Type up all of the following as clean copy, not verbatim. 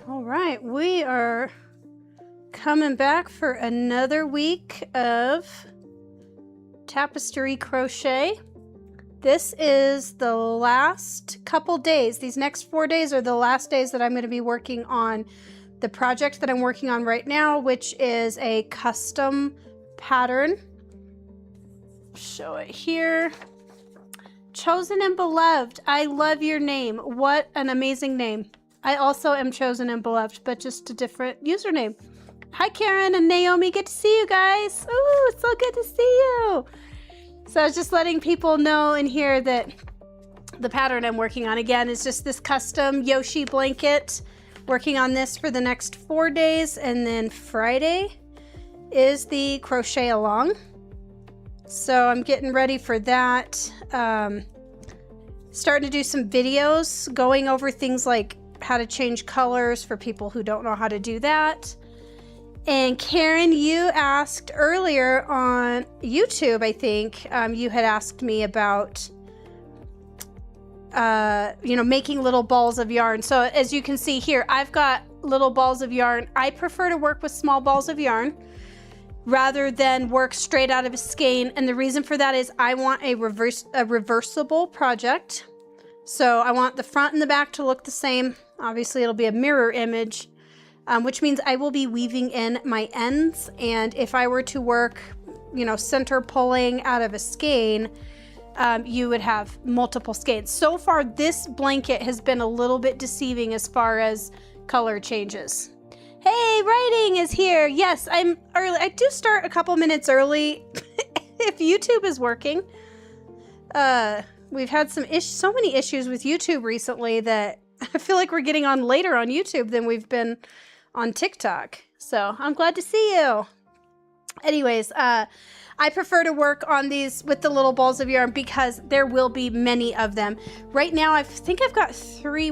All right, we are coming back for another week of tapestry crochet. This is the last couple days. These next 4 days are the last days that I'm going to be working on the project that I'm working on right now, which is a custom pattern. Show it here. Chosen and Beloved. I love your name. What an amazing name. I also am Chosen and Beloved, but just a different username. Hi, Karen and Naomi. Good to see you guys. Oh, it's so good to see you. So I was just letting people know in here that the pattern I'm working on, again, is just this custom Yoshi blanket. Working on this for the next 4 days, and then Friday is the crochet along. So I'm getting ready for that. Starting to do some videos going over things like how to change colors for people who don't know how to do that. And Karen, you asked earlier on YouTube, I think, you had asked me about, making little balls of yarn. So as you can see here, I've got little balls of yarn. I prefer to work with small balls of yarn rather than work straight out of a skein. And the reason for that is I want a reversible project. So I want the front and the back to look the same. Obviously it'll be a mirror image, which means I will be weaving in my ends. And if I were to work, center pulling out of a skein, you would have multiple skeins. So far, this blanket has been a little bit deceiving as far as color changes. Hey, writing is here. Yes, I'm early. I do start a couple minutes early if YouTube is working. We've had so many issues with YouTube recently that I feel like we're getting on later on YouTube than we've been on TikTok. So I'm glad to see you. Anyways, I prefer to work on these with the little balls of yarn because there will be many of them. Right now, I think I've got 3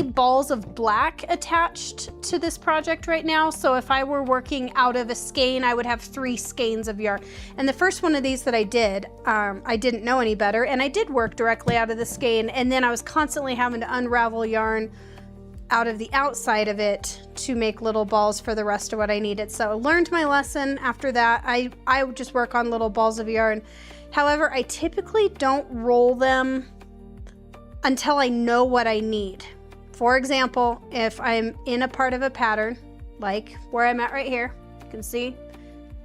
balls of black attached to this project right now. So if I were working out of a skein, I would have 3 skeins of yarn. And the first one of these that I did, I didn't know any better, and I did work directly out of the skein, and then I was constantly having to unravel yarn out of the outside of it to make little balls for the rest of what I needed. So I learned my lesson. After that, I would just work on little balls of yarn. However, I typically don't roll them until I know what I need. For example, if I'm in a part of a pattern, like where I'm at right here, you can see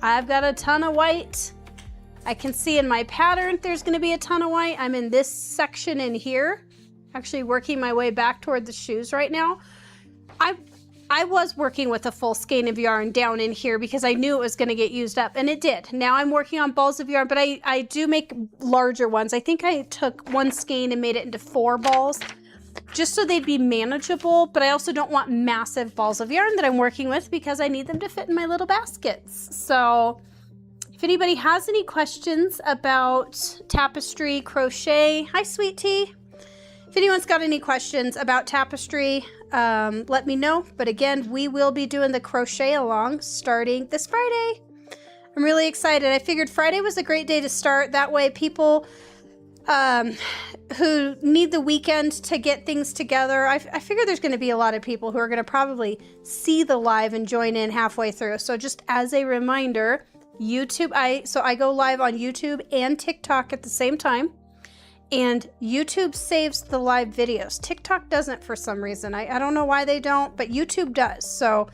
I've got a ton of white. I can see in my pattern there's going to be a ton of white. I'm in this section in here, actually working my way back toward the shoes right now. I was working with a full skein of yarn down in here because I knew it was going to get used up, and it did. Now I'm working on balls of yarn, but I do make larger ones. I think I took 1 skein and made it into 4 balls just so they'd be manageable, but I also don't want massive balls of yarn that I'm working with because I need them to fit in my little baskets. So if anybody has any questions about tapestry crochet, hi sweet tea. If anyone's got any questions about tapestry, let me know. But again, we will be doing the crochet along starting this Friday. I'm really excited. I figured Friday was a great day to start. That way people who need the weekend to get things together, I figure there's going to be a lot of people who are going to probably see the live and join in halfway through. So just as a reminder, YouTube, I go live on YouTube and TikTok at the same time. And YouTube saves the live videos. TikTok doesn't for some reason. I don't know why they don't, but YouTube does. So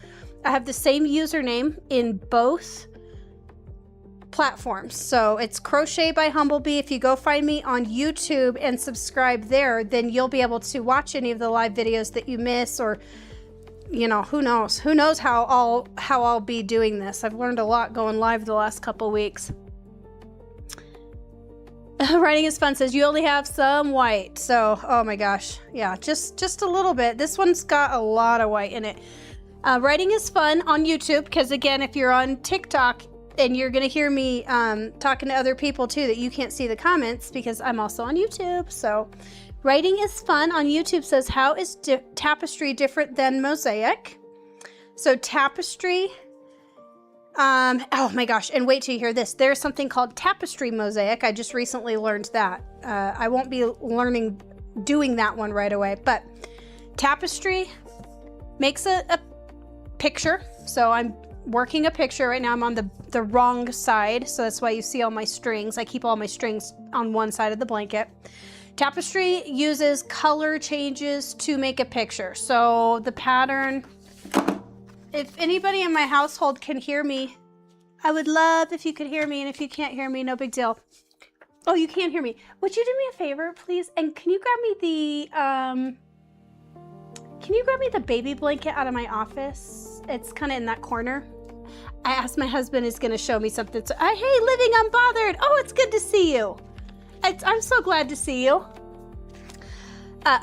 I have the same username in both platforms. So it's Crochet by Humblebee. If you go find me on YouTube and subscribe there, then you'll be able to watch any of the live videos that you miss, or who knows how I'll be doing this. I've learned a lot going live the last couple weeks. Writing is fun says you only have some white. So, oh my gosh. Yeah, just a little bit. This one's got a lot of white in it. Writing is fun on YouTube because, again, if you're on TikTok and you're going to hear me talking to other people too, that you can't see the comments because I'm also on YouTube. So writing is fun on YouTube says, how is tapestry different than mosaic? So tapestry, oh my gosh, and wait till you hear this. There's something called tapestry mosaic. I just recently learned that. I won't be doing that one right away, but tapestry makes a picture. So I'm working a picture right now. I'm on the wrong side, so that's why you see all my strings. I keep all my strings on one side of the blanket. Tapestry uses color changes to make a picture. So the pattern, if anybody in my household can hear me, I would love if you could hear me, and if you can't hear me, no big deal. Oh, you can't hear me. Would you do me a favor, please? And can you grab me the baby blanket out of my office? It's kind of in that corner. I asked my husband is going to show me something. So, hey, Living Unbothered. Oh, it's good to see you. I'm so glad to see you.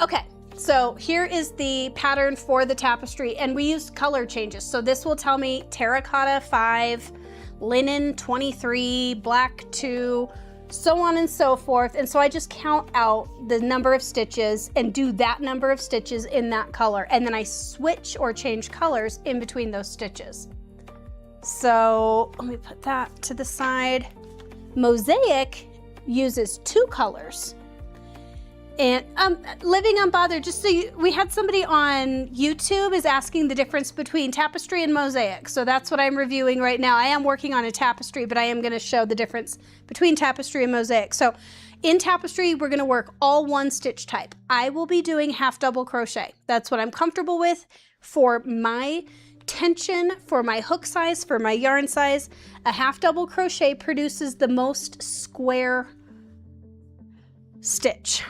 Okay, so here is the pattern for the tapestry, and we used color changes. So this will tell me terracotta 5, linen 23, black 2, so on and so forth. And so I just count out the number of stitches and do that number of stitches in that color. And then I switch or change colors in between those stitches. So let me put that to the side. Mosaic uses 2 colors. And Living Unbothered, just so we had somebody on YouTube is asking the difference between tapestry and mosaic. So that's what I'm reviewing right now. I am working on a tapestry, but I am going to show the difference between tapestry and mosaic. So in tapestry, we're going to work all 1 stitch type. I will be doing half double crochet. That's what I'm comfortable with for my tension, for my hook size, for my yarn size. A half double crochet produces the most square stitch.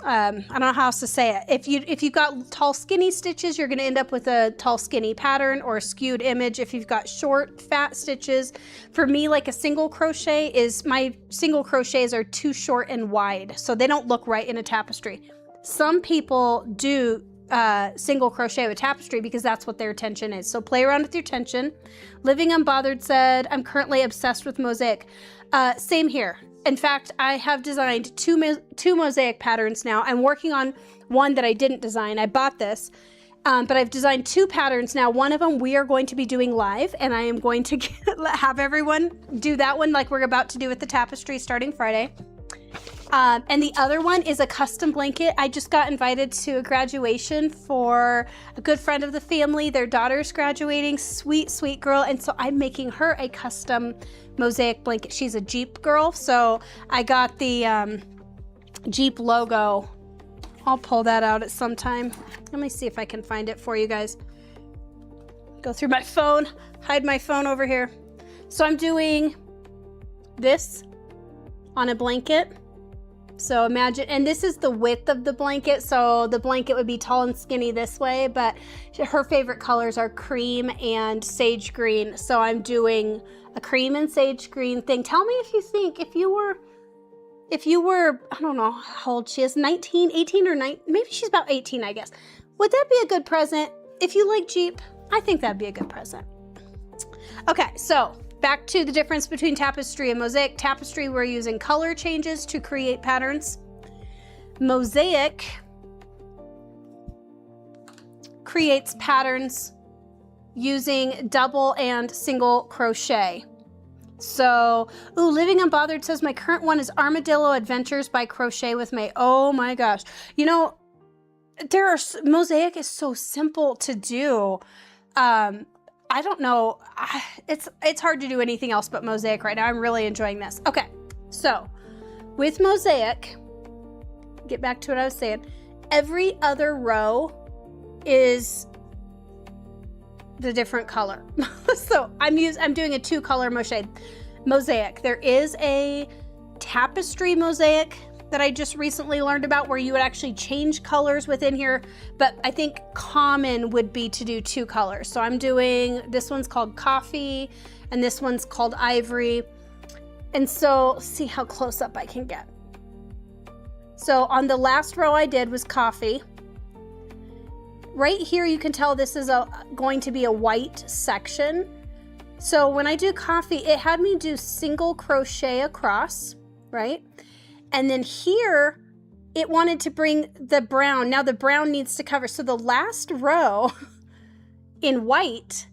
I don't know how else to say it. If you've got tall skinny stitches, you're going to end up with a tall skinny pattern or a skewed image. If you've got short fat stitches, for me, like a single crochet my single crochets are too short and wide, so they don't look right in a tapestry. Some people do single crochet with tapestry because that's what their tension is. So play around with your tension. Living Unbothered said, I'm currently obsessed with mosaic. Same here. In fact, I have designed two mosaic patterns now. I'm working on one that I didn't design. I bought this, but I've designed 2 patterns now. One of them we are going to be doing live, and I am going to have everyone do that one like we're about to do with the tapestry starting Friday. And the other one is a custom blanket. I just got invited to a graduation for a good friend of the family. Their daughter's graduating, sweet, sweet girl. And so I'm making her a custom mosaic blanket. She's a Jeep girl, so I got the Jeep logo. I'll pull that out at some time. Let me see if I can find it for you guys. Go through my phone, hide my phone over here. So I'm doing this on a blanket. So imagine, and this is the width of the blanket, so the blanket would be tall and skinny this way, but her favorite colors are cream and sage green. So I'm doing a cream and sage green thing. Tell me if you think, if you were, I don't know how old she is, 19, 18 or 9, maybe she's about 18, I guess. Would that be a good present? If you like Jeep, I think that'd be a good present. Okay, so back to the difference between tapestry and mosaic. Tapestry, we're using color changes to create patterns. Mosaic creates patterns using double and single crochet. So, Living Unbothered says, my current one is Armadillo Adventures by Crochet with May. Oh my gosh. You know, mosaic is so simple to do. I don't know. It's hard to do anything else but mosaic right now. I'm really enjoying this. Okay, so with mosaic, get back to what I was saying. Every other row is the different color. So I'm doing a 2-color mosaic. There is a tapestry mosaic that I just recently learned about where you would actually change colors within here, but I think common would be to do 2 colors. So I'm doing, this one's called coffee and this one's called ivory. And so see how close up I can get. So on the last row I did was coffee. Right here you can tell this is going to be a white section. So when I do coffee, it had me do single crochet across, right? And then here, it wanted to bring the brown. Now the brown needs to cover. So the last row in white,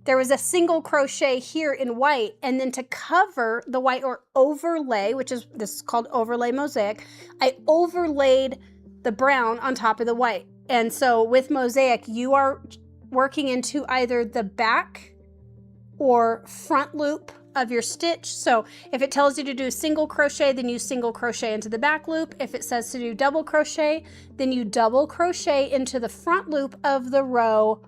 there was a single crochet here in white. And then to cover the white or overlay, this is called overlay mosaic, I overlaid the brown on top of the white. And so with mosaic, you are working into either the back or front loop of your stitch. So if it tells you to do single crochet, then you single crochet into the back loop. If it says to do double crochet, then you double crochet into the front loop of the row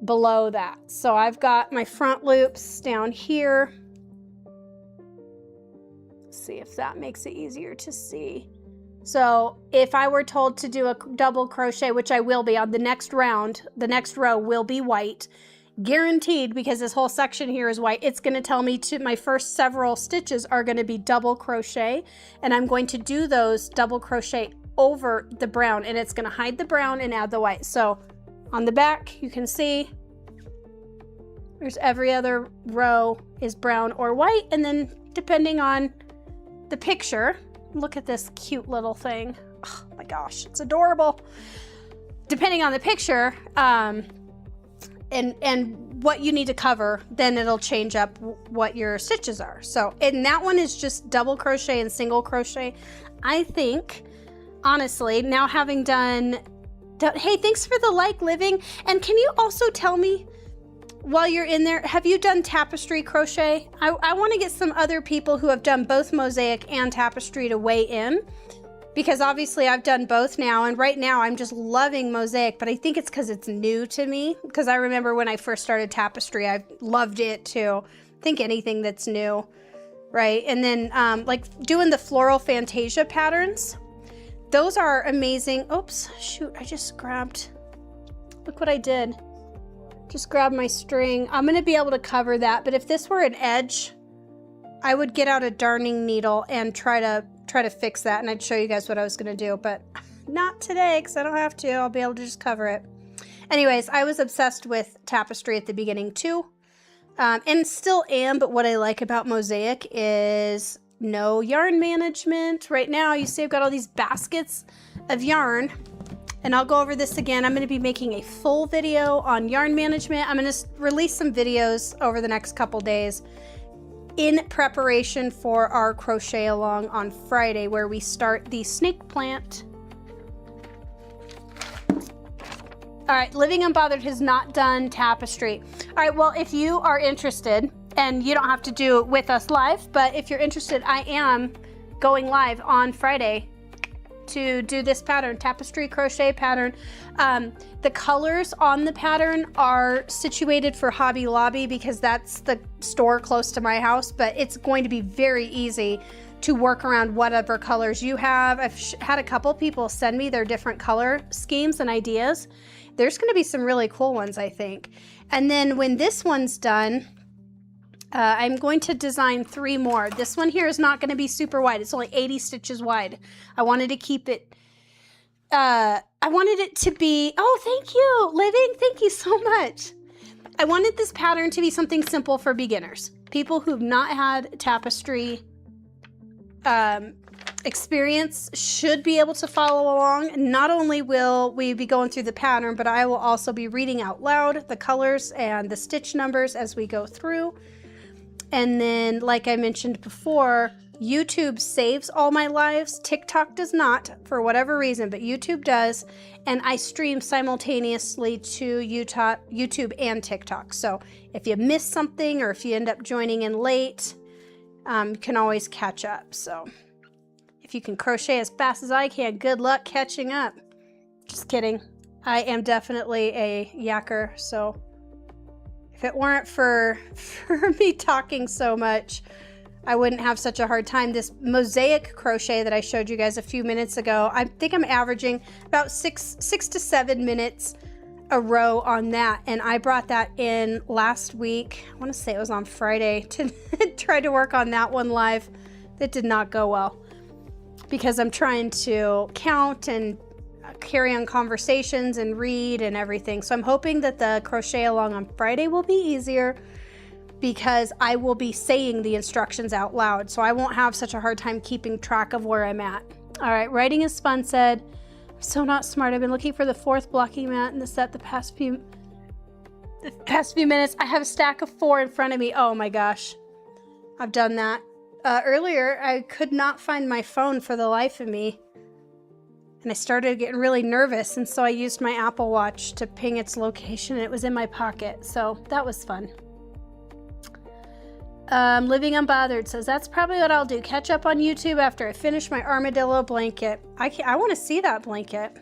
below that. So I've got my front loops down here. Let's see if that makes it easier to see. So if I were told to do a double crochet, which I will be on the next round, the next row will be white, guaranteed, because this whole section here is white. It's going to tell me to my first several stitches are going to be double crochet, and I'm going to do those double crochet over the brown, and it's going to hide the brown and add the white. So on the back, you can see there's every other row is brown or white, and then depending on the picture, look at this cute little thing. Oh my gosh, it's adorable. Depending on the picture, and what you need to cover, then it'll change up what your stitches are. So, and that one is just double crochet and single crochet. I think, honestly, now having done, hey, thanks for the like, Living. And can you also tell me, while you're in there, have you done tapestry crochet? I want to get some other people who have done both mosaic and tapestry to weigh in, because obviously I've done both now, and right now I'm just loving mosaic, but I think it's because it's new to me, because I remember when I first started tapestry, I loved it too. I think anything that's new, right? And then like doing the floral fantasia patterns, those are amazing. Oops, shoot, I just grabbed, look what I did. Just grab my string. I'm going to be able to cover that, but if this were an edge, I would get out a darning needle and try to fix that, and I'd show you guys what I was going to do, but not today because I don't have to. I'll be able to just cover it. Anyways, I was obsessed with tapestry at the beginning too, and still am, but what I like about mosaic is no yarn management. Right now, you see I've got all these baskets of yarn, and I'll go over this again. I'm going to be making a full video on yarn management. I'm going to release some videos over the next couple days in preparation for our crochet along on Friday, where we start the snake plant. All right, Living Unbothered has not done tapestry. All right, well, if you are interested, and you don't have to do it with us live, but if you're interested, I am going live on Friday to do this pattern, tapestry crochet pattern. The colors on the pattern are situated for Hobby Lobby because that's the store close to my house, but it's going to be very easy to work around whatever colors you have. I've had a couple people send me their different color schemes and ideas. There's going to be some really cool ones, I think. And then when this one's done, I'm going to design 3 more. This one here is not going to be super wide. It's only 80 stitches wide. I wanted to keep it, I wanted it to be, oh, thank you, Living. Thank you so much. I wanted this pattern to be something simple for beginners. People who've not had tapestry experience should be able to follow along. Not only will we be going through the pattern, but I will also be reading out loud the colors and the stitch numbers as we go through. And then, like I mentioned before, YouTube saves all my lives. TikTok does not, for whatever reason, but YouTube does. And I stream simultaneously to YouTube and TikTok. So if you miss something, or if you end up joining in late, you can always catch up. So if you can crochet as fast as I can, good luck catching up. Just kidding. I am definitely a yakker, so if it weren't for me talking so much, I wouldn't have such a hard time. This mosaic crochet that I showed you guys a few minutes ago, I think I'm averaging about 6 to 7 minutes a row on that. And I brought that in last week. I want to say it was on Friday to try to work on that one live. That did not go well because I'm trying to count and carry on conversations and read and everything. So I'm hoping that the crochet along on Friday will be easier because I will be saying the instructions out loud. So I won't have such a hard time keeping track of where I'm at. All right, writing is fun said, I'm so not smart. I've been looking for the 4th blocking mat in the set the past few minutes. I have a stack of 4 in front of me. Oh my gosh, I've done that. Earlier, I could not find my phone for the life of me. And I started getting really nervous, and so I used my Apple Watch to ping its location, and it was in my pocket. So that was fun. Living Unbothered says, that's probably what I'll do. Catch up on YouTube after I finish my armadillo blanket. I want to see that blanket.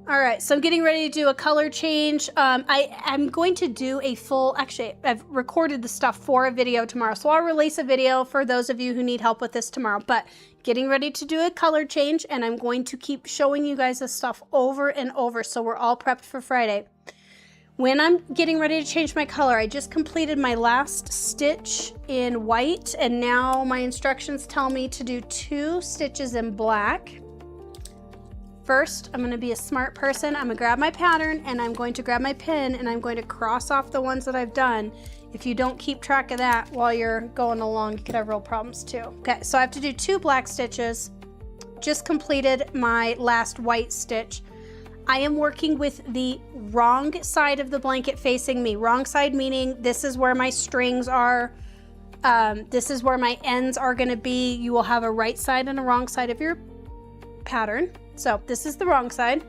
All right, so I'm getting ready to do a color change. I'm going to do a full, actually, I've recorded the stuff for a video tomorrow. So I'll release a video for those of you who need help with this tomorrow. But getting ready to do a color change, and I'm going to keep showing you guys this stuff over and over so we're all prepped for Friday. When I'm getting ready to change my color, I just completed my last stitch in white, and now my instructions tell me to do 2 stitches in black. First, I'm going to be a smart person. I'm going to grab my pattern, and I'm going to grab my pin, and I'm going to cross off the ones that I've done. If you don't keep track of that while you're going along, you could have real problems too. Okay, so I have to do 2 black stitches. Just completed my last white stitch. I am working with the wrong side of the blanket facing me. Wrong side meaning this is where my strings are. This is where my ends are going to be. You will have a right side and a wrong side of your pattern. So this is the wrong side.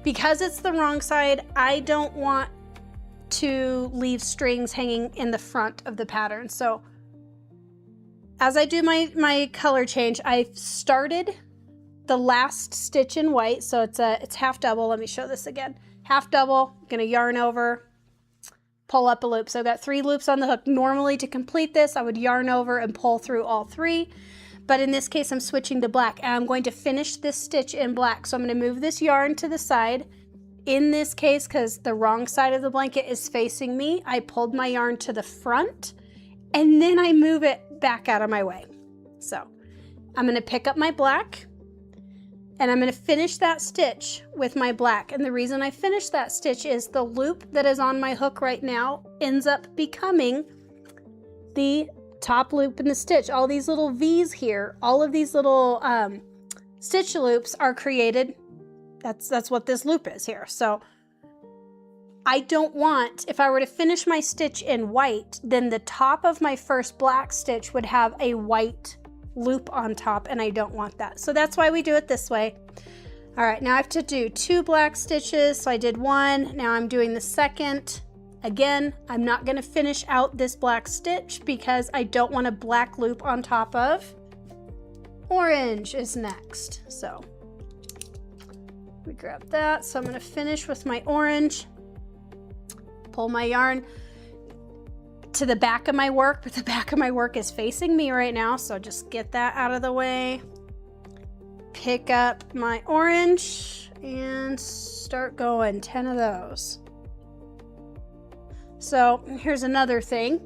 Because it's the wrong side, I don't want to leave strings hanging in the front of the pattern. So as I do my color change, I've started the last stitch in white. So it's half double. Let me show this again. Half double, I'm gonna yarn over, pull up a loop. So I've got 3 loops on the hook. Normally to complete this, I would yarn over and pull through all 3. But in this case, I'm switching to black, and I'm going to finish this stitch in black. So I'm going to move this yarn to the side. In this case, because the wrong side of the blanket is facing me, I pulled my yarn to the front, and then I move it back out of my way. So I'm going to pick up my black, and I'm going to finish that stitch with my black. And the reason I finish that stitch is the loop that is on my hook right now ends up becoming the top loop in the stitch. All these little V's here, all of these little stitch loops are created. That's what this loop is here. So I don't want, if I were to finish my stitch in white, then the top of my first black stitch would have a white loop on top, and I don't want that. So that's why we do it this way. All right, now I have to do 2 black stitches. So I did 1, now I'm doing the second. Again, I'm not going to finish out this black stitch because I don't want a black loop on top of. Orange is next. So we grab that. So I'm going to finish with my orange. Pull my yarn to the back of my work, but the back of my work is facing me right now. So just get that out of the way. Pick up my orange and start going. 10 of those. So here's another thing.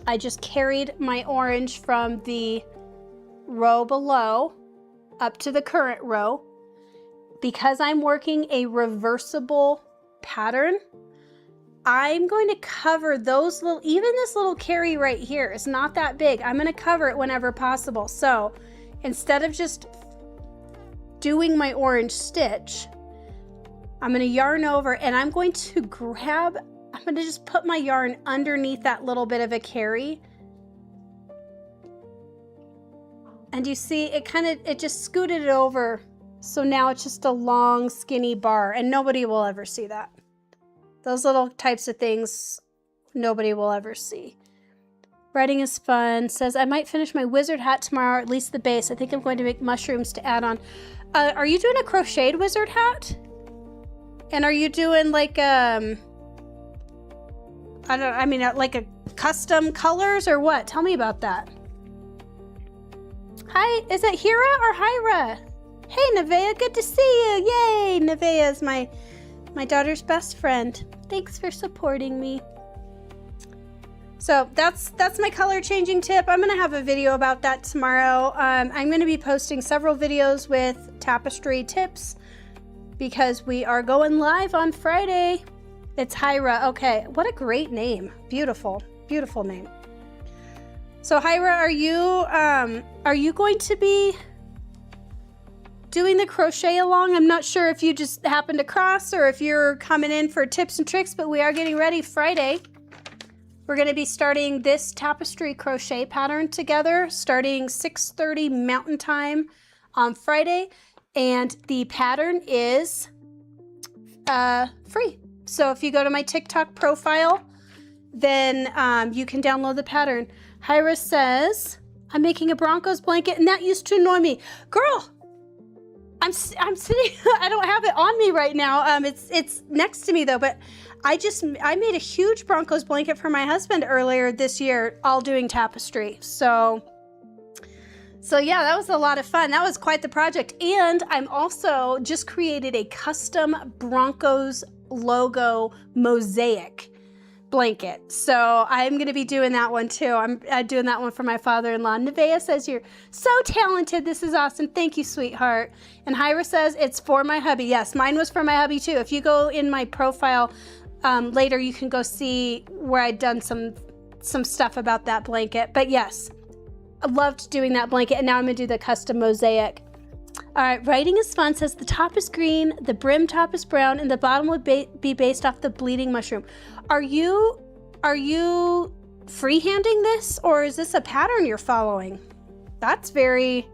I just carried my orange from the row below up to the current row. Because I'm working a reversible pattern, I'm going to cover those little, even this little carry right here is not that big. I'm going to cover it whenever possible. So instead of just doing my orange stitch, I'm going to yarn over, and I'm going to grab, I'm going to just put my yarn underneath that little bit of a carry. And you see, it just scooted it over. So now it's just a long, skinny bar, and nobody will ever see that. Those little types of things, nobody will ever see. Writing is fun. Says, I might finish my wizard hat tomorrow, or at least the base. I think I'm going to make mushrooms to add on. Are you doing a crocheted wizard hat? And are you doing like like a custom colors or what? Tell me about that. Hi, is it Hira or Hyra? Hey, Nevaeh, good to see you. Yay, Nevaeh is my daughter's best friend. Thanks for supporting me. So that's my color changing tip. I'm gonna have a video about that tomorrow. I'm gonna be posting several videos with tapestry tips because we are going live on Friday. It's Hyra. Okay, what a great name. Beautiful, beautiful name. So Hyra, are you going to be doing the crochet along? I'm not sure if you just happened across or if you're coming in for tips and tricks, but we are getting ready Friday. We're going to be starting this tapestry crochet pattern together, starting 6:30 Mountain Time on Friday, and the pattern is free. So if you go to my TikTok profile, then you can download the pattern. Hyra says, I'm making a Broncos blanket, and that used to annoy me. Girl, I'm sitting, I don't have it on me right now. It's next to me though, but I made a huge Broncos blanket for my husband earlier this year, all doing tapestry. So yeah, that was a lot of fun. That was quite the project. And I'm also just created a custom Broncos logo mosaic blanket. So I'm going to be doing that one too. I'm doing that one for my father-in-law. Nevaeh says, you're so talented. This is awesome. Thank you, sweetheart. And Hyra says, it's for my hubby. Yes, mine was for my hubby too. If you go in my profile later, you can go see where I'd done some stuff about that blanket. But yes, I loved doing that blanket, and now I'm going to do the custom mosaic. All right, writing is fun says the top is green, the brim top is brown, and the bottom would be based off the bleeding mushroom. Are you freehanding this, or is this a pattern you're following? That's very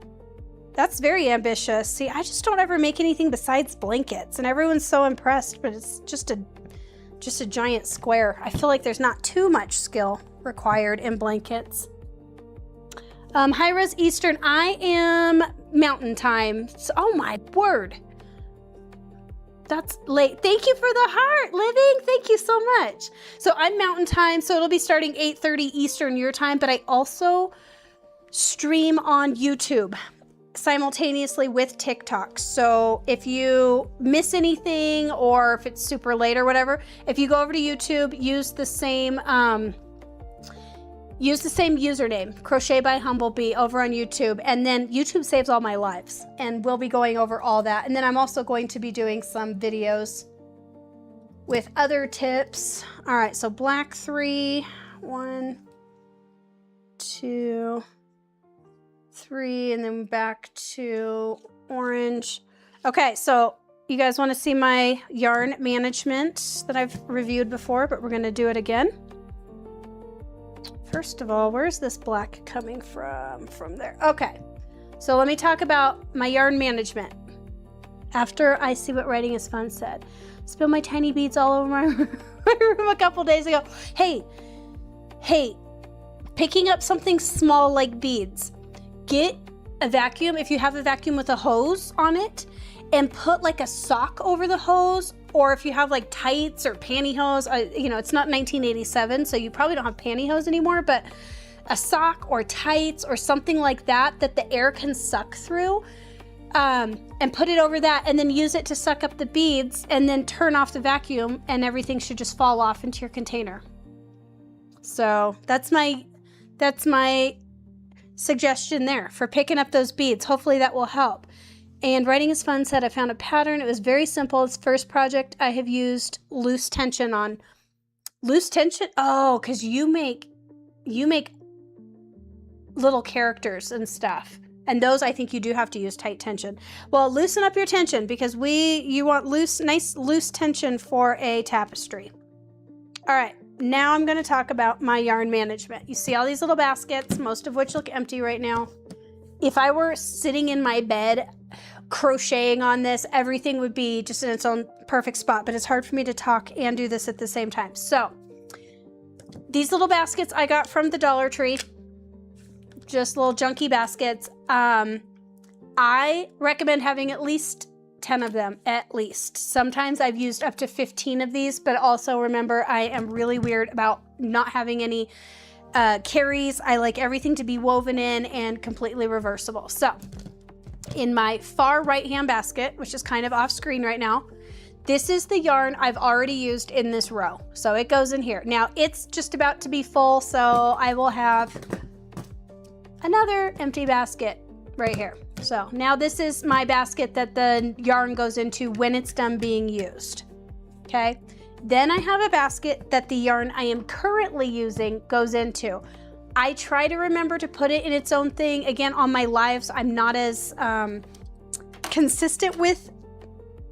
ambitious. See, I just don't ever make anything besides blankets, and everyone's so impressed, but it's just a giant square. I feel like there's not too much skill required in blankets. Hyra's Eastern. I am Mountain Time. Oh my word. That's late. Thank you for the heart, Living. Thank you so much. So I'm Mountain Time, so it'll be starting 8:30 Eastern your time, but I also stream on YouTube simultaneously with TikTok. So if you miss anything, or if it's super late or whatever, if you go over to YouTube, use the same username, Crochet by Humblebee, over on YouTube, and then YouTube saves all my lives, and we'll be going over all that. And then I'm also going to be doing some videos with other tips. All right, so black 3, 1, 2, 3, and then back to orange. Okay, so you guys want to see my yarn management that I've reviewed before, but we're going to do it again. First of all, where's this black coming from? From there. Okay, so let me talk about my yarn management. After I see what writing is fun said. Spill my tiny beads all over my room a couple days ago. Hey, picking up something small like beads. Get a vacuum, if you have a vacuum with a hose on it, and put like a sock over the hose. Or if you have like tights or pantyhose, you know, it's not 1987, so you probably don't have pantyhose anymore, but a sock or tights or something like that the air can suck through, and put it over that, and then use it to suck up the beads, and then turn off the vacuum, and everything should just fall off into your container. So that's my suggestion there for picking up those beads. Hopefully that will help. And Writing is Fun said, I found a pattern. It was very simple. It's the first project I have used loose tension on. Loose tension? Oh, because you make little characters and stuff. And those, I think you do have to use tight tension. Well, loosen up your tension, because you want nice loose tension for a tapestry. All right, now I'm going to talk about my yarn management. You see all these little baskets, most of which look empty right now. If I were sitting in my bed crocheting on this, everything would be just in its own perfect spot, but it's hard for me to talk and do this at the same time. So these little baskets I got from the Dollar Tree, just little junky baskets. I recommend having at least 10 of them, at least. Sometimes I've used up to 15 of these, but also remember, I am really weird about not having any carries. I like everything to be woven in and completely reversible. So in my far right hand basket, which is kind of off screen right now, this is the yarn I've already used in this row. So it goes in here. Now it's just about to be full, so I will have another empty basket right here. So now this is my basket that the yarn goes into when it's done being used. Okay. Then I have a basket that the yarn I am currently using goes into. I try to remember to put it in its own thing. Again, on my lives, I'm not as consistent with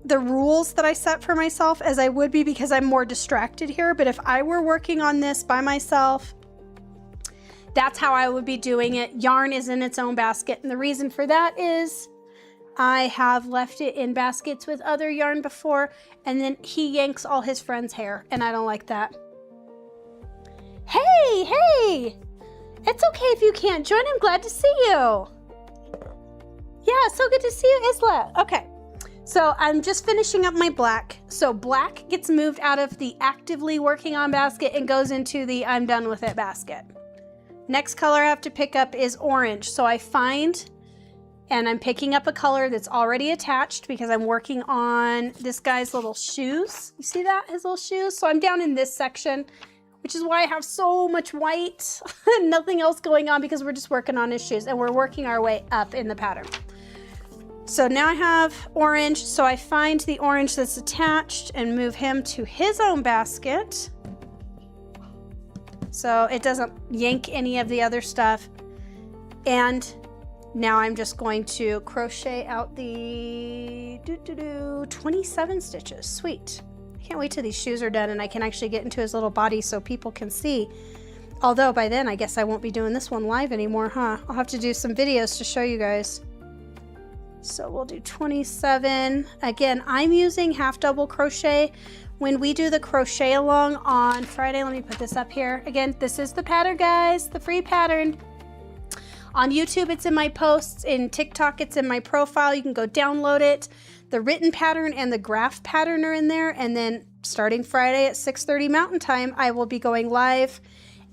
the rules that I set for myself as I would be, because I'm more distracted here. But if I were working on this by myself, that's how I would be doing it. Yarn is in its own basket. And the reason for that is I have left it in baskets with other yarn before, and then he yanks all his friends' hair, and I don't like that. Hey! It's okay if you can't join. I'm glad to see you. Yeah, so good to see you, Isla. Okay, so I'm just finishing up my black. So black gets moved out of the actively working on basket and goes into the I'm done with it basket. Next color I have to pick up is orange. So I find, and I'm picking up a color that's already attached because I'm working on this guy's little shoes. You see that, his little shoes? So I'm down in this section, which is why I have so much white and nothing else going on, because we're just working on his shoes and we're working our way up in the pattern. So now I have orange, so I find the orange that's attached and move him to his own basket, so it doesn't yank any of the other stuff. And now I'm just going to crochet out the 27 stitches. Sweet. I can't wait till these shoes are done and I can actually get into his little body so people can see. Although by then I guess I won't be doing this one live anymore, huh? I'll have to do some videos to show you guys. So we'll do 27. Again, I'm using half double crochet. When we do the crochet along on Friday, let me put this up here. Again, this is the pattern, guys, the free pattern. On YouTube, it's in my posts. In TikTok, it's in my profile. You can go download it. The written pattern and the graph pattern are in there. And then starting Friday at 6:30 Mountain Time, I will be going live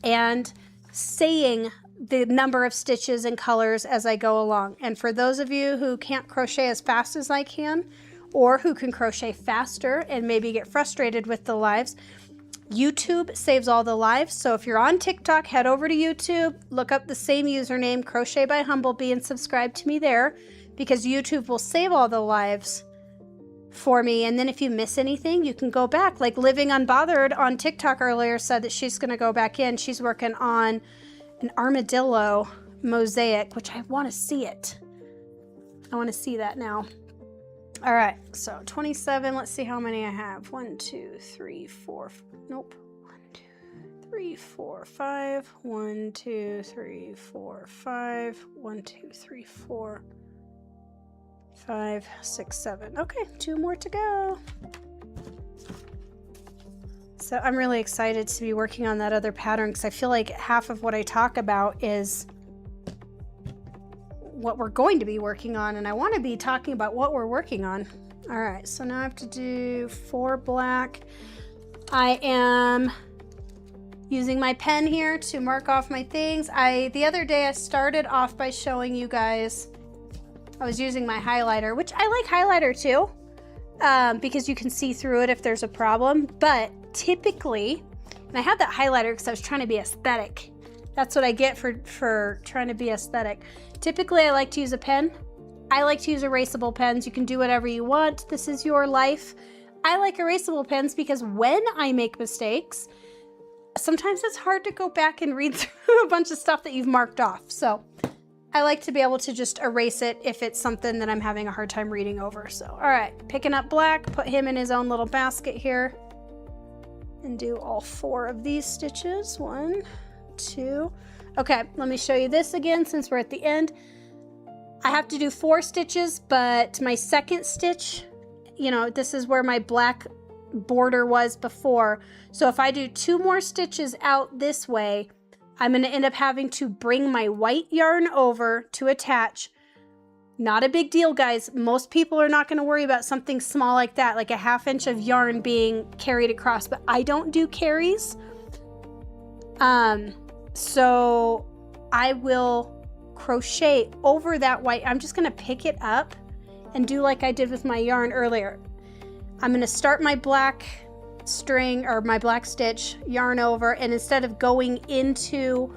and saying the number of stitches and colors as I go along. And for those of you who can't crochet as fast as I can, or who can crochet faster and maybe get frustrated with the lives, YouTube saves all the lives. So if you're on TikTok, head over to YouTube, look up the same username, Crochet by Humblebee, and subscribe to me there, because YouTube will save all the lives for me. And then if you miss anything, you can go back. Like Living Unbothered on TikTok earlier said that she's going to go back in. She's working on an armadillo mosaic, which I want to see it. I want to see that now. All right, so 27. Let's see how many I have. 1, 2, 3, 4. Nope. 1, 2, 3, 4, 5. 1, 2, 3, 4, 5. 1, 2, 3, 4, 5, 6, 7. Okay, 2 more to go. So I'm really excited to be working on that other pattern, because I feel like half of what I talk about is what we're going to be working on, and I want to be talking about what we're working on. All right, so now I have to do 4 black. I am using my pen here to mark off my things. The other day I started off by showing you guys I was using my highlighter, which I like highlighter too, because you can see through it if there's a problem. But typically, and I had that highlighter because I was trying to be aesthetic. That's what I get for trying to be aesthetic. Typically, I like to use a pen. I like to use erasable pens. You can do whatever you want. This is your life. I like erasable pens because when I make mistakes, sometimes it's hard to go back and read through a bunch of stuff that you've marked off. So I like to be able to just erase it if it's something that I'm having a hard time reading over. So, all right, picking up black, put him in his own little basket here and do all 4 of these stitches. 1, 2. Okay, let me show you this again since we're at the end. I have to do 4 stitches, but my second stitch, you know, this is where my black border was before. So if I do 2 more stitches out this way, I'm going to end up having to bring my white yarn over to attach. Not a big deal, guys. Most people are not going to worry about something small like that, like a 1/2 inch of yarn being carried across, but I don't do carries. So I will crochet over that white. I'm just going to pick it up and do like I did with my yarn earlier. I'm going to start my black string or my black stitch, yarn over, and instead of going into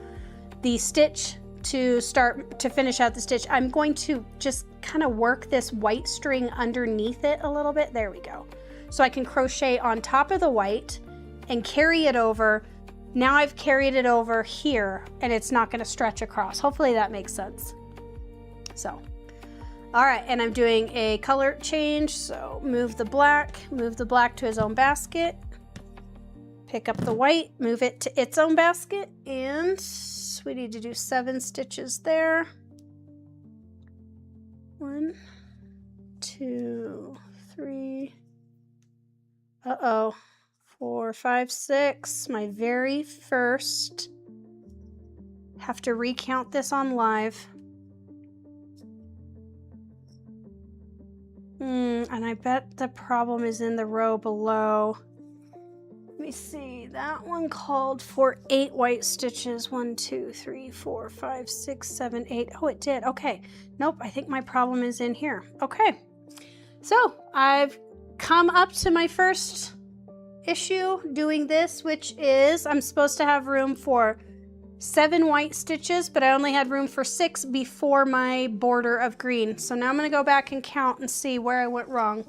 the stitch to finish out the stitch, I'm going to just kind of work this white string underneath it a little bit. There we go. So I can crochet on top of the white and carry it over. Now I've carried it over here and it's not going to stretch across. Hopefully that makes sense. So, all right, and I'm doing a color change. So move the black to his own basket, pick up the white, move it to its own basket, and we need to do 7 stitches there. 1, 2, 3. Uh-oh. 4, 5, 6. My very first. Have to recount this on live. And I bet the problem is in the row below. Let me see. That one called for 8 white stitches. 1, 2, 3, 4, 5, 6, 7, 8. Oh, it did. Okay. Nope. I think my problem is in here. Okay. So I've come up to my first issue doing this, which is I'm supposed to have room for 7 white stitches, but I only had room for 6 before my border of green. So now I'm going to go back and count and see where I went wrong.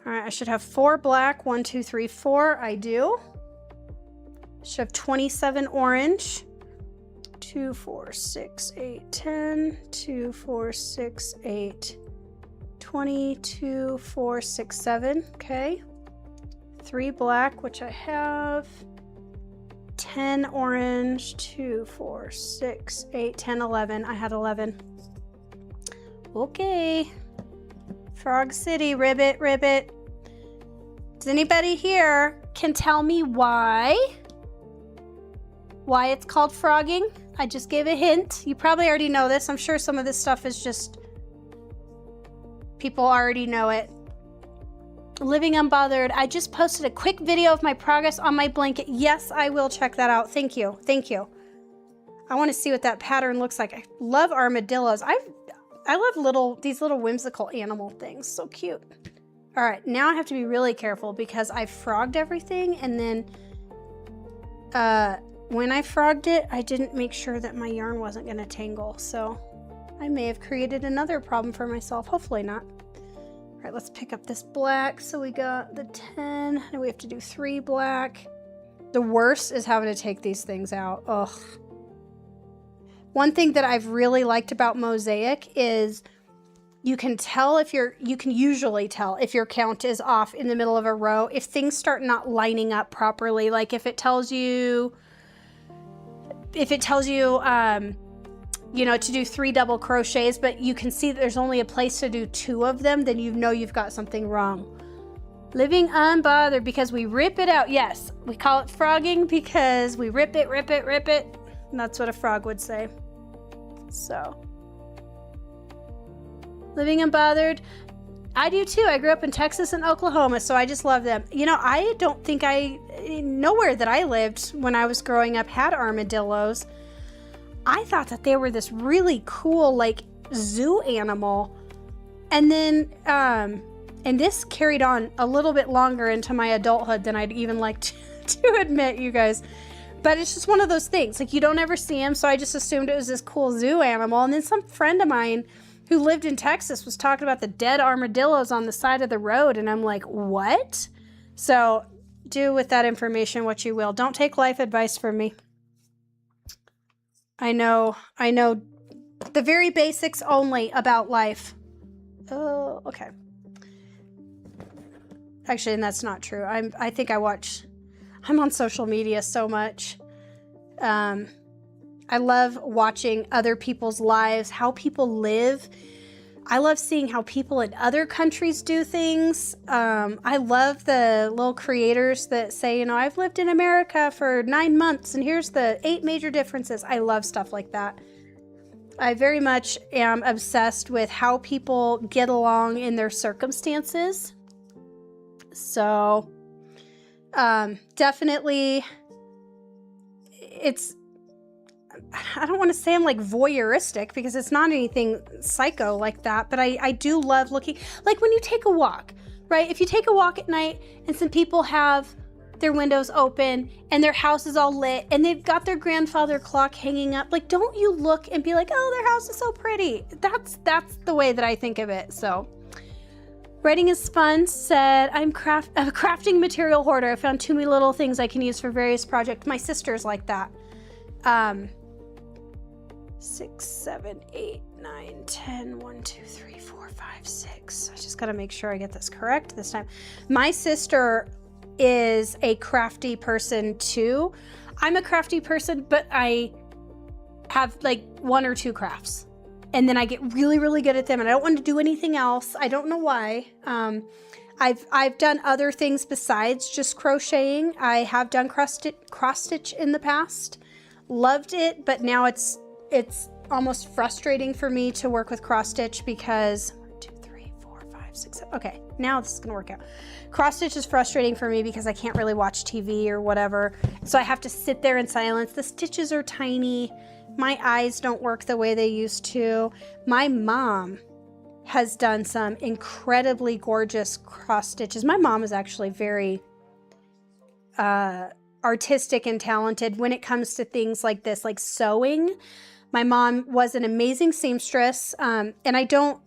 All right, I should have 4 black. 1, 2, 3, 4. I do. Should have 27 orange. 2, 4, 6, 8, 10. 2, 4, 6, 8, 20. 2, 4, 6, 7. Okay. 3 black, which I have. 10 orange. 2, 4, 6, 8, 10, 11. I had 11. Okay. Frog City, ribbit, ribbit. Does anybody here can tell me why it's called frogging? I just gave a hint. You probably already know this. I'm sure some of this stuff is just people already know it. Living Unbothered. I just posted a quick video of my progress on my blanket. Yes, I will check that out. Thank you. Thank you. I want to see what that pattern looks like. I love armadillos. I love these little whimsical animal things. So cute. All right, now I have to be really careful because I frogged everything, and then when I frogged it, I didn't make sure that my yarn wasn't going to tangle. So I may have created another problem for myself. Hopefully not. All right, let's pick up this black. So we got the 10, and we have to do 3 black. The worst is having to take these things out. Ugh. One thing that I've really liked about Mosaic is you can usually tell if your count is off in the middle of a row, if things start not lining up properly. Like if it tells you, you know, to do 3 double crochets, but you can see that there's only a place to do 2 of them, then you know you've got something wrong. Living Unbothered, because we rip it out. Yes, we call it frogging because we rip it, rip it, rip it. And that's what a frog would say. So, Living Unbothered. I do too. I grew up in Texas and Oklahoma, so I just love them. You know, I don't think nowhere that I lived when I was growing up had armadillos. I thought that they were this really cool, like, zoo animal. And then, and this carried on a little bit longer into my adulthood than I'd even like to admit, you guys. But it's just one of those things. Like, you don't ever see them, so I just assumed it was this cool zoo animal. And then some friend of mine who lived in Texas was talking about the dead armadillos on the side of the road, and I'm like, what? So do with that information what you will. Don't take life advice from me. I know the very basics only about life. Oh, okay. Actually, and that's not true. I'm on social media so much. I love watching other people's lives, how people live. I love seeing how people in other countries do things. I love the little creators that say, you know, I've lived in America for 9 months and here's the 8 major differences. I love stuff like that. I very much am obsessed with how people get along in their circumstances. So, definitely, I don't want to say I'm like voyeuristic because it's not anything psycho like that, but I do love looking, like when you take a walk, right? If you take a walk at night and some people have their windows open and their house is all lit and they've got their grandfather clock hanging up, like, don't you look and be like, oh, their house is so pretty. That's the way that I think of it. So Writing is Fun said, I'm a crafting material hoarder. I found too many little things I can use for various projects. My sister's like that. 6, 7, 8, 9, 10, 1, 2, 3, 4, 5, 6. I just got to make sure I get this correct this time. My sister is a crafty person too. I'm a crafty person, but I have like 1 or 2 crafts. and then I get really, really good at them, and I don't want to do anything else. I don't know why. I've done other things besides just crocheting. I have done cross stitch in the past. Loved it, but now it's almost frustrating for me to work with cross stitch because 1, 2, 3, 4, 5, 6, 7. Okay, now this is gonna work out. Cross stitch is frustrating for me because I can't really watch TV or whatever, so I have to sit there in silence. The stitches are tiny. My eyes don't work the way they used to. My mom has done some incredibly gorgeous cross stitches. My mom is actually very artistic and talented when it comes to things like this, like sewing. My mom was an amazing seamstress, and I don't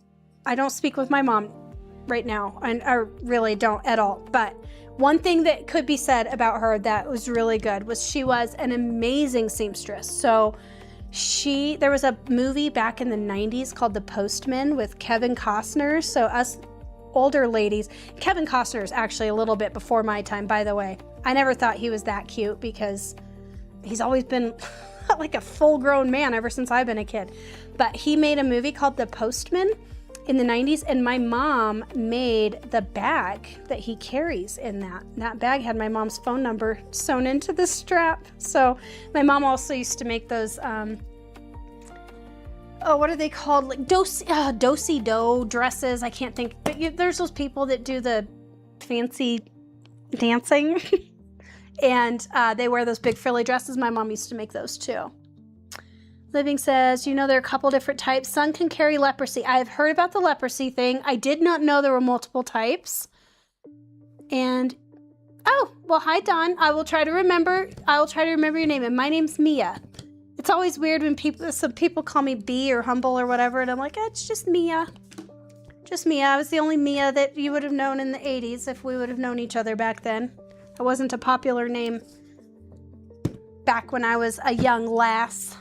speak with my mom right now, and I really don't at all. But one thing that could be said about her that was really good was she was an amazing seamstress. So there was a movie back in the 90s called The Postman with Kevin Costner. So us older ladies, Kevin Costner is actually a little bit before my time, by the way. I never thought he was that cute because he's always been like a full-grown man ever since I've been a kid. But he made a movie called The Postman in the 90s, and my mom made the bag that he carries in that. That bag had my mom's phone number sewn into the strap. So my mom also used to make those, what are they called? Like do-si-do dresses. I can't think, but there's those people that do the fancy dancing and they wear those big frilly dresses. My mom used to make those too. Living says, you know, there are a couple different types. Some can carry leprosy. I have heard about the leprosy thing. I did not know there were multiple types. And, oh, well, hi, Don. I will try to remember your name. And my name's Mia. It's always weird when some people call me B or Humble or whatever. And I'm like, it's just Mia. Just Mia. I was the only Mia that you would have known in the 80s if we would have known each other back then. I wasn't a popular name back when I was a young lass.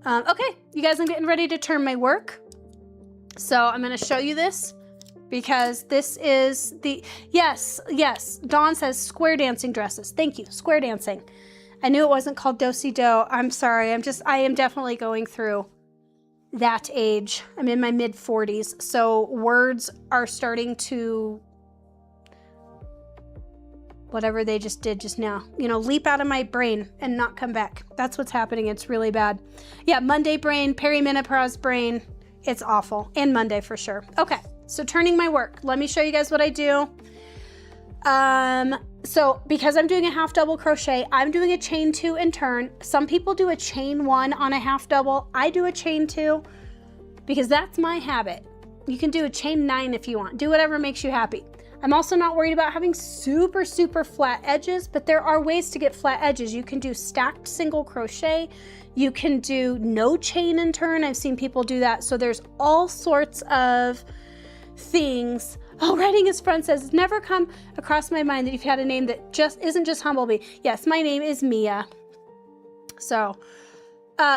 Okay, you guys, I'm getting ready to turn my work. So I'm going to show you this because this is the, yes, Dawn says square dancing dresses. Thank you, square dancing. I knew it wasn't called do-si-do. I'm sorry, I am definitely going through that age. I'm in my mid 40s, so words are starting to, whatever they just did just now, you know, leap out of my brain and not come back. That's what's happening. It's really bad. Yeah, Monday brain, perimenopause brain. It's awful. And Monday for sure. Okay, so turning my work. Let me show you guys what I do. So because I'm doing a half double crochet, I'm doing a chain 2 and turn. Some people do a chain 1 on a half double. I do a chain 2 because that's my habit. You can do a chain 9 if you want. Do whatever makes you happy. I'm also not worried about having super, super flat edges, but there are ways to get flat edges. You can do stacked single crochet. You can do no chain and turn. I've seen people do that. So there's all sorts of things. Oh, writing his friend says, it's never come across my mind that you've had a name that just isn't just Humblebee. Yes, my name is Mia. So,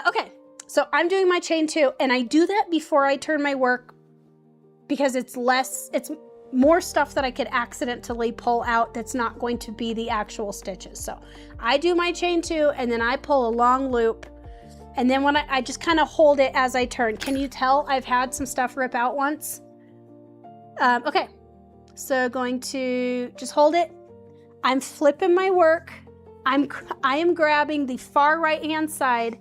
okay. So I'm doing my chain 2, and I do that before I turn my work because it's more stuff that I could accidentally pull out that's not going to be the actual stitches. So I do my chain 2 and then I pull a long loop, and then when I just kind of hold it as I turn. Can you tell I've had some stuff rip out once? Okay, so going to just hold it. I'm flipping my work. I am grabbing the far right hand side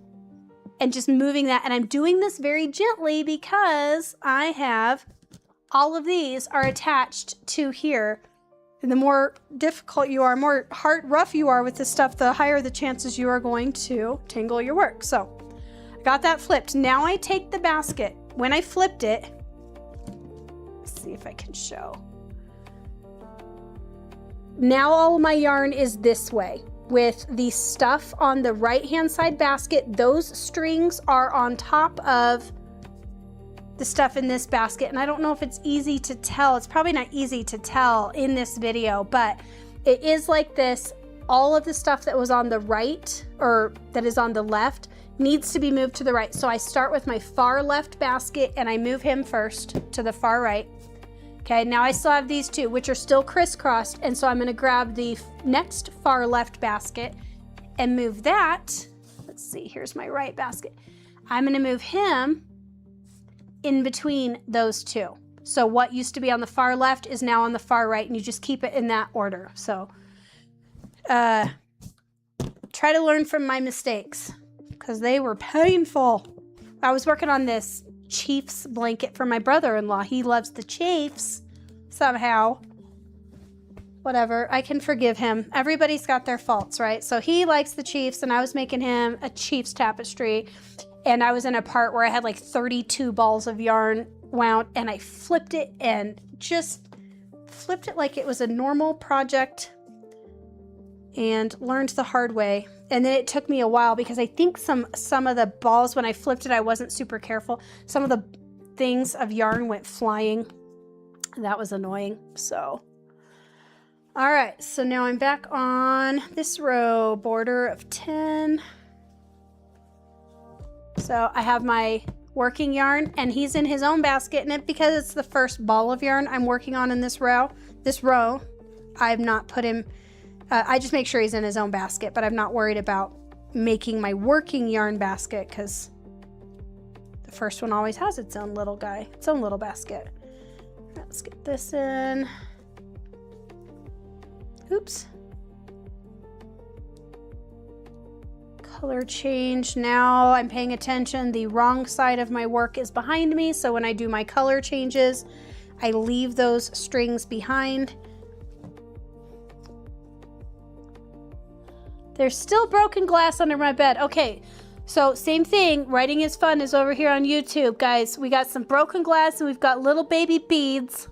and just moving that, and I'm doing this very gently because I have all of these are attached to here. And the more difficult you are, more rough you are with this stuff, the higher the chances you are going to tangle your work. So I got that flipped. Now I take the basket. When I flipped it, let's see if I can show. Now all of my yarn is this way with the stuff on the right-hand side basket. Those strings are on top of the stuff in this basket, and I don't know if it's easy to tell. It's probably not easy to tell in this video, but it is like this. All of the stuff that was on the right, or that is on the left, needs to be moved to the right. So I start with my far left basket and I move him first to the far right. Okay, now I still have these two, which are still crisscrossed, and so I'm going to grab the next far left basket and move that. Let's see, here's my right basket. I'm going to move him in between those two. So what used to be on the far left is now on the far right, and you just keep it in that order. So try to learn from my mistakes because they were painful. I was working on this Chiefs blanket for my brother-in-law. He loves the Chiefs somehow. Whatever, I can forgive him. Everybody's got their faults, right? So he likes the Chiefs, and I was making him a Chiefs tapestry, and I was in a part where I had like 32 balls of yarn wound, and I flipped it and just flipped it like it was a normal project and learned the hard way. And then it took me a while because I think some of the balls, when I flipped it, I wasn't super careful. Some of the things of yarn went flying. That was annoying. So, all right. So now I'm back on this row, border of 10. So I have my working yarn, and he's in his own basket. And because it's the first ball of yarn I'm working on in this row, I've not put him. I just make sure he's in his own basket, but I'm not worried about making my working yarn basket because the first one always has its own little guy, its own little basket. All right, let's get this in. Oops. Color change. Now I'm paying attention. The wrong side of my work is behind me, so when I do my color changes, I leave those strings behind. There's still broken glass under my bed. Okay, so same thing. Writing is Fun is over here on YouTube, guys. We got some broken glass, and we've got little baby beads.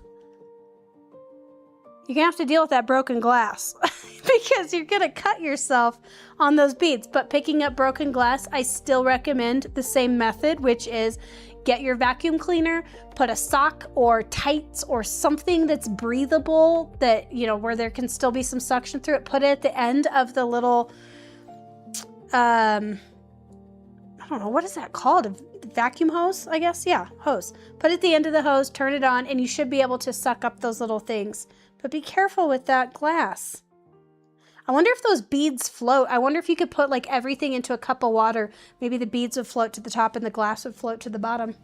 You're gonna have to deal with that broken glass because you're gonna cut yourself on those beads. But picking up broken glass, I still recommend the same method, which is get your vacuum cleaner, put a sock or tights or something that's breathable, that, you know, where there can still be some suction through it. Put it at the end of the little, I don't know, what is that called? A vacuum hose, I guess? Yeah, hose. Put it at the end of the hose, turn it on, and you should be able to suck up those little things. But be careful with that glass. I wonder if those beads float. I wonder if you could put like everything into a cup of water. Maybe the beads would float to the top and the glass would float to the bottom.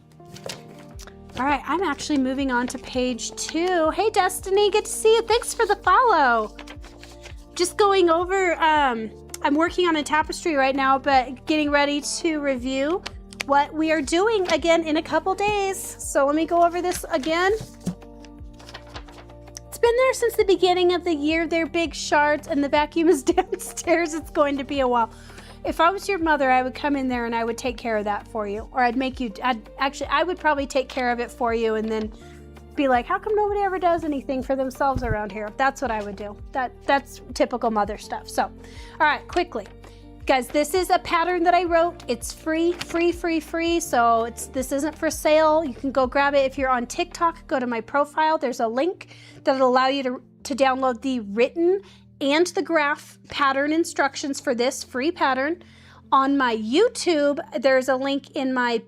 All right, I'm actually moving on to page 2. Hey, Destiny, good to see you. Thanks for the follow. Just going over, I'm working on a tapestry right now, but getting ready to review what we are doing again in a couple days. So let me go over this again. It's been there since the beginning of the year. They're big shards, and the vacuum is downstairs. It's going to be a while. If I was your mother, I would come in there and I would take care of that for you. Or I would probably take care of it for you and then be like, how come nobody ever does anything for themselves around here? That's what I would do. That's typical mother stuff. So, all right, quickly. Guys, this is a pattern that I wrote. It's free. So this isn't for sale. You can go grab it. If you're on TikTok, go to my profile. There's a link that'll allow you to download the written and the graph pattern instructions for this free pattern. On my YouTube, there's a link in my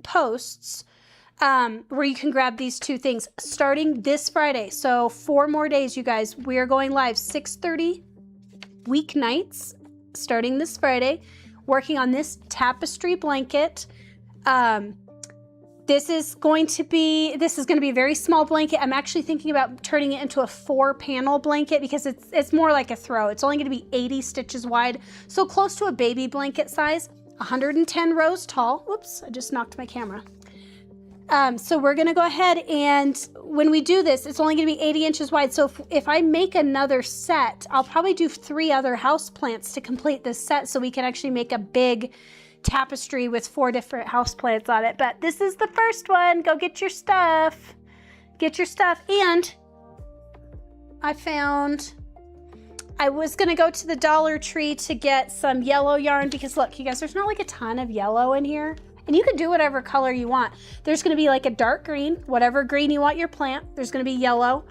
posts where you can grab these two things starting this Friday. So 4 more days, you guys. We are going live 6:30 weeknights. Starting this Friday, working on this tapestry blanket. This is going to be a very small blanket. I'm actually thinking about turning it into a 4-panel blanket because it's more like a throw. It's only going to be 80 stitches wide, so close to a baby blanket size, 110 rows tall. Whoops, I just knocked my camera. So we're going to go ahead, and when we do this, it's only going to be 80 inches wide. So if I make another set, I'll probably do 3 other house plants to complete this set so we can actually make a big tapestry with 4 different house plants on it. But this is the first one. Go get your stuff. Get your stuff. And I was going to go to the Dollar Tree to get some yellow yarn because look, you guys, there's not like a ton of yellow in here. And you can do whatever color you want. There's going to be like a dark green, whatever green you want your plant. There's going to be yellow,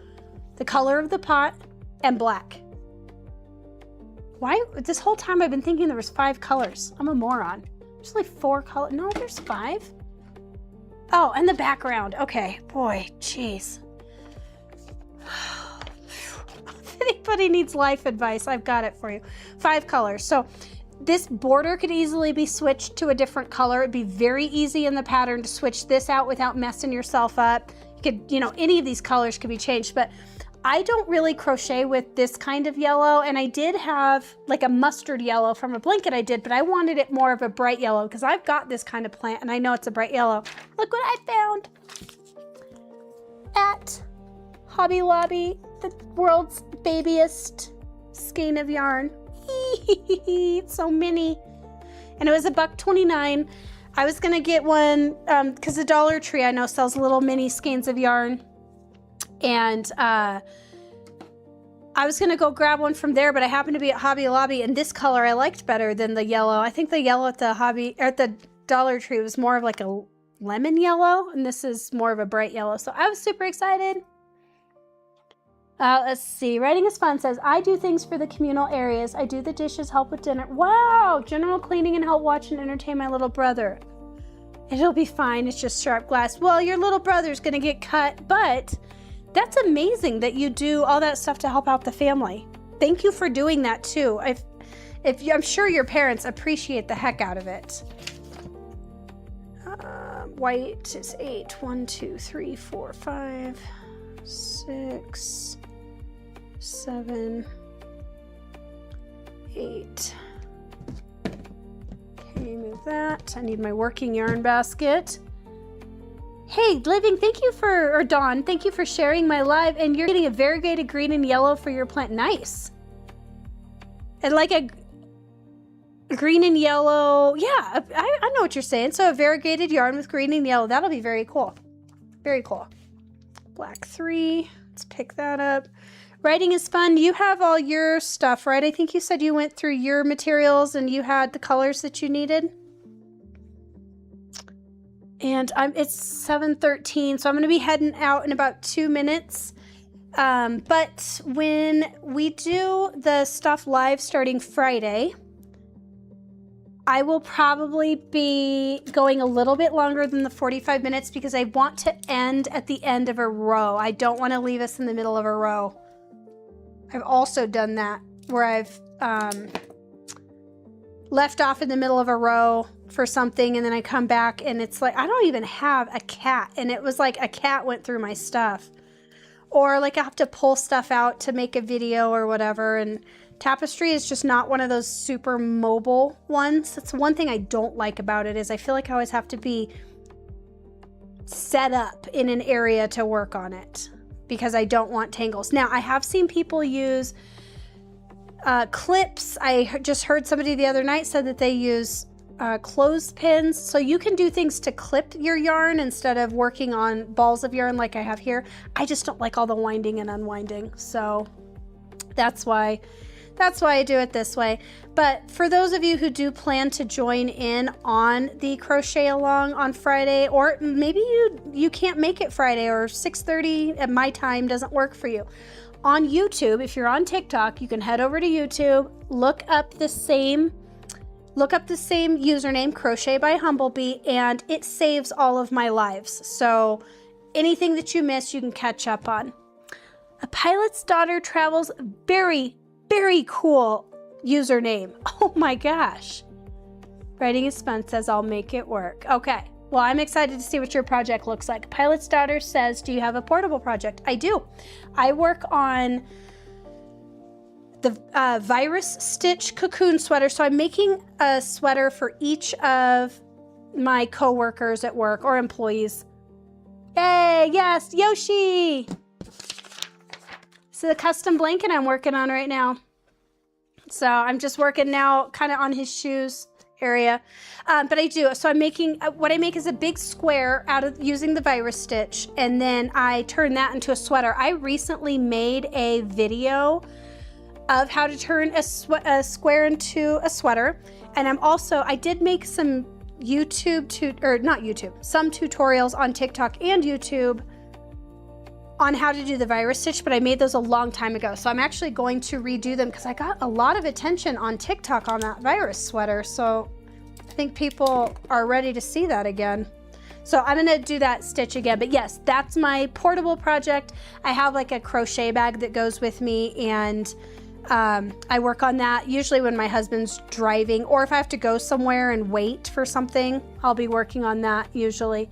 the color of the pot, and black. Why? This whole time I've been thinking there was 5 colors. I'm a moron. There's only 4 colors. No, there's 5. Oh, and the background. Okay, boy, jeez. If anybody needs life advice, I've got it for you. 5 colors. So This border could easily be switched to a different color. It'd be very easy in the pattern to switch this out without messing yourself up. You could, you know, any of these colors could be changed, but I don't really crochet with this kind of yellow, and I did have like a mustard yellow from a blanket I did, but I wanted it more of a bright yellow because I've got this kind of plant and I know it's a bright yellow. Look what I found at Hobby Lobby, the world's babiest skein of yarn. It's so mini. And it was $1.29. I was gonna get one because the Dollar Tree I know sells little mini skeins of yarn. And I was gonna go grab one from there, but I happened to be at Hobby Lobby, and this color I liked better than the yellow. I think the yellow at the Dollar Tree was more of like a lemon yellow, and this is more of a bright yellow. So I was super excited. Let's see. Writing is Fun says, I do things for the communal areas. I do the dishes, help with dinner. Wow! General cleaning and help watch and entertain my little brother. It'll be fine. It's just sharp glass. Well, your little brother's gonna get cut, but that's amazing that you do all that stuff to help out the family. Thank you for doing that too. I'm sure your parents appreciate the heck out of it. White is 8. 1, 2, 3, 4, 5, 6, 7, 8. Okay, move that. I need my working yarn basket. Hey, Living, thank you for, or Dawn, thank you for sharing my live, and you're getting a variegated green and yellow for your plant. Nice. And like a green and yellow, yeah, I know what you're saying. So a variegated yarn with green and yellow, that'll be very cool. Very cool. Black 3, let's pick that up. Writing is Fun. You have all your stuff, right? I think you said you went through your materials and you had the colors that you needed. And it's 7:13, so I'm going to be heading out in about 2 minutes. But when we do the stuff live starting Friday, I will probably be going a little bit longer than the 45 minutes because I want to end at the end of a row. I don't want to leave us in the middle of a row. I've also done that where I've left off in the middle of a row for something and then I come back and it's like, I don't even have a cat, and it was like a cat went through my stuff. Or like I have to pull stuff out to make a video or whatever, and Tapestry is just not one of those super mobile ones. That's one thing I don't like about it, is I feel like I always have to be set up in an area to work on it because I don't want tangles. Now, I have seen people use clips. I just heard somebody the other night said that they use clothespins, so you can do things to clip your yarn instead of working on balls of yarn like I have here. I just don't like all the winding and unwinding, so that's why I do it this way. But for those of you who do plan to join in on the crochet along on Friday, or maybe you can't make it Friday, or 6:30 at my time doesn't work for you, on YouTube, if you're on TikTok, you can head over to YouTube, look up the same username, Crochet by Humblebee, and it saves all of my lives. So anything that you miss, you can catch up on. A Pilot's Daughter Travels, very, very cool username. Oh my gosh. Writing is Fun says, I'll make it work. Okay. Well, I'm excited to see what your project looks like. Pilot's Daughter says, do you have a portable project? I do. I work on the virus stitch cocoon sweater. So I'm making a sweater for each of my coworkers at work or employees. Yay, yes, Yoshi. So the custom blanket I'm working on right now. So I'm just working now kind of on his shoes area. But I do, so I'm making, what I make is a big square out of using the virus stitch, and then I turn that into a sweater. I recently made a video of how to turn a square into a sweater. And I did make some some tutorials on TikTok and YouTube on how to do the virus stitch, but I made those a long time ago. So I'm actually going to redo them because I got a lot of attention on TikTok on that virus sweater. So I think people are ready to see that again. So I'm gonna do that stitch again. But yes, that's my portable project. I have like a crochet bag that goes with me, and I work on that usually when my husband's driving, or if I have to go somewhere and wait for something, I'll be working on that usually.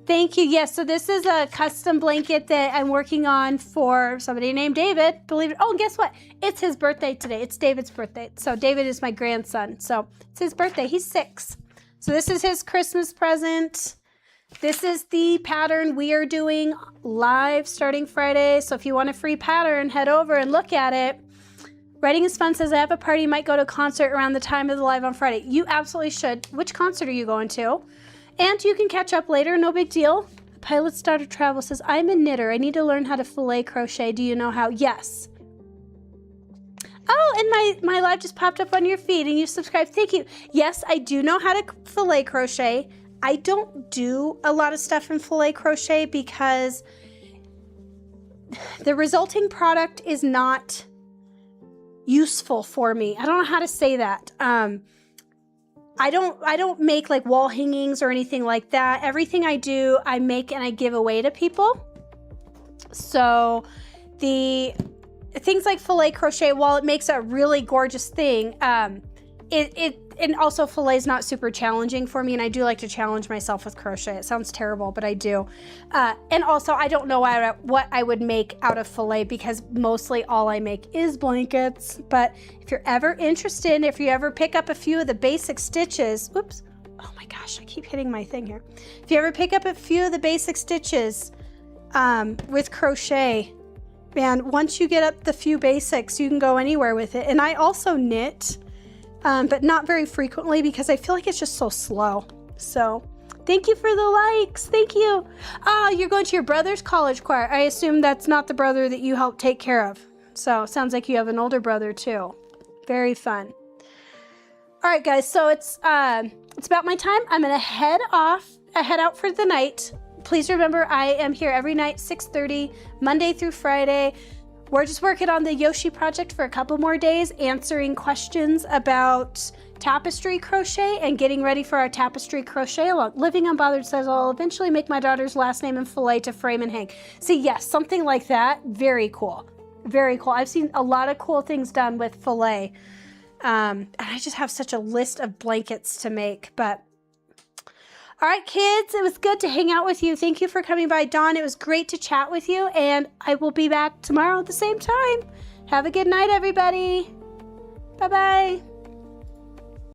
Thank you. Yes, so this is a custom blanket that I'm working on for somebody named David. Believe it. Oh, and guess what? It's his birthday today. It's David's birthday. So David is my grandson. So it's his birthday. He's 6. So this is his Christmas present. This is the pattern we are doing live starting Friday. So if you want a free pattern, head over and look at it. Writing is Fun says, I have a party, might go to a concert around the time of the live on Friday. You absolutely should. Which concert are you going to? And you can catch up later, no big deal. Pilot's Daughter Travel says, I'm a knitter. I need to learn how to fillet crochet. Do you know how? Yes. Oh, and my live just popped up on your feed and you subscribed. Thank you. Yes, I do know how to fillet crochet. I don't do a lot of stuff in fillet crochet because the resulting product is not useful for me. I don't know how to say that. I don't make like wall hangings or anything like that. Everything I do, I make and I give away to people. So the things like fillet crochet, while it makes a really gorgeous thing, and also fillet is not super challenging for me, and I do like to challenge myself with crochet. It sounds terrible, but I do. And also, I don't know what I would make out of fillet because mostly all I make is blankets. But if you're ever interested, if you ever pick up a few of the basic stitches, whoops, oh my gosh, I keep hitting my thing here. If you ever pick up a few of the basic stitches with crochet, man, once you get up the few basics, you can go anywhere with it. And I also knit. But not very frequently because I feel like it's just so slow. So thank you for the likes. Thank you. You're going to your brother's college choir. I assume that's not the brother that you helped take care of. So sounds like you have an older brother too. Very fun. All right, guys. So it's about my time. I'm gonna head out for the night. Please remember, I am here every night, 6:30, Monday through Friday. We're just working on the Yoshi project for a couple more days, answering questions about tapestry crochet and getting ready for our tapestry crochet along. Living Unbothered says, I'll eventually make my daughter's last name in fillet to frame and hang. See, yes, something like that. Very cool. Very cool. I've seen a lot of cool things done with fillet. And I just have such a list of blankets to make, but all right, kids, it was good to hang out with you. Thank you for coming by, Dawn. It was great to chat with you, and I will be back tomorrow at the same time. Have a good night, everybody. Bye-bye.